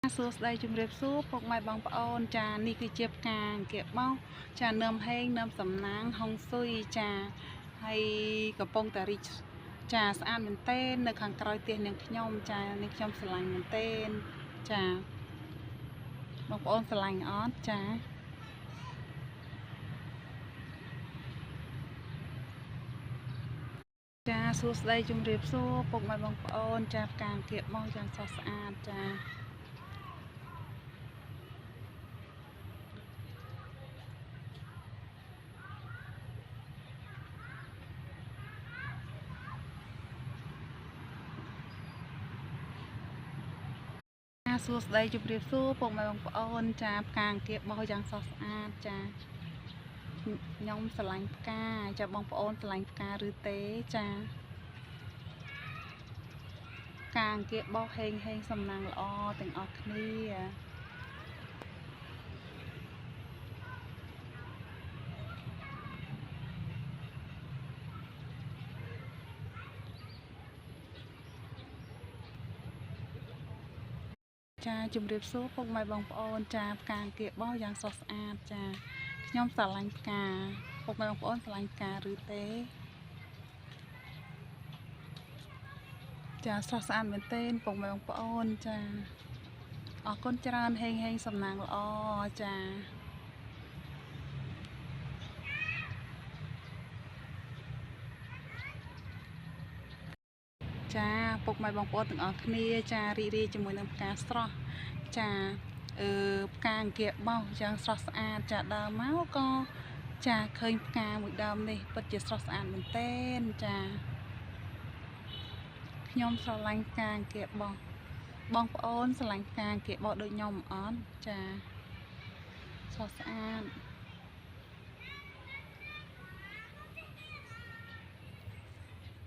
សួស្តីជំរាបសួរពុកម៉ែបងប្អូនចានេះគឺជាផ្កាគៀបមកចានឹមហេងនឹមសំណាងហុងស៊ុយចាហើយកំពុងតែរីកចាស្អាតមែនទែននៅខាងក្រោយផ្ទះនាងខ្ញុំចានាងខ្ញុំស្រឡាញ់មែនទែនចាបងប្អូនស្រឡាញ់អត់ចាចាសួស្តីជំរាបសួរពុកម៉ែបងប្អូនចាផ្កាគៀបមកយ៉ាងស្រស់ស្អាតចាសួស្តីជម្រាបសួរពុកម៉ែបងប្អូនចាផ្កាគៀបបោះយ៉ាងស្រស់ស្អាតចាខ្ញុំស្រឡាញ់ផ្កាចាបងប្អូនស្រឡាញ់ផ្កាឬទេចាផ្កាគៀបបោះហេងសំណាងល្អទាំងអស់គ្នាចាជម្រាបសួរពុកម៉ែបងប្អូនចាផ្កាគៀបបោះយ៉ាងស្រស់ស្អាតចាខ្ញុំស្រឡាញ់ផ្កាពុកម៉ែបងប្អូនស្រឡាញ់ផ្កាឬទេចាស្រស់ស្អាតមែនទែនពុកម៉ែបងប្អូនចាអរគុណច្រើនហេងសំណាងល្អចាចាពុកម៉ែបងប្អូនទាំងអស់គ្នាចារីករាយជាមួយនឹងផ្កាស្រស់ចាផ្កាអង្គាបោះយ៉ាងស្រស់ស្អាតចាដើមមកក៏ចាឃើញផ្កាមួយដើមនេះពិតជាស្រស់ស្អាតមែនទែនចាខ្ញុំស្រឡាញ់ផ្កាអង្គាបោះបងប្អូនស្រឡាញ់ផ្កាអង្គាបោះដូចខ្ញុំអត់ចាស្រស់ស្អាត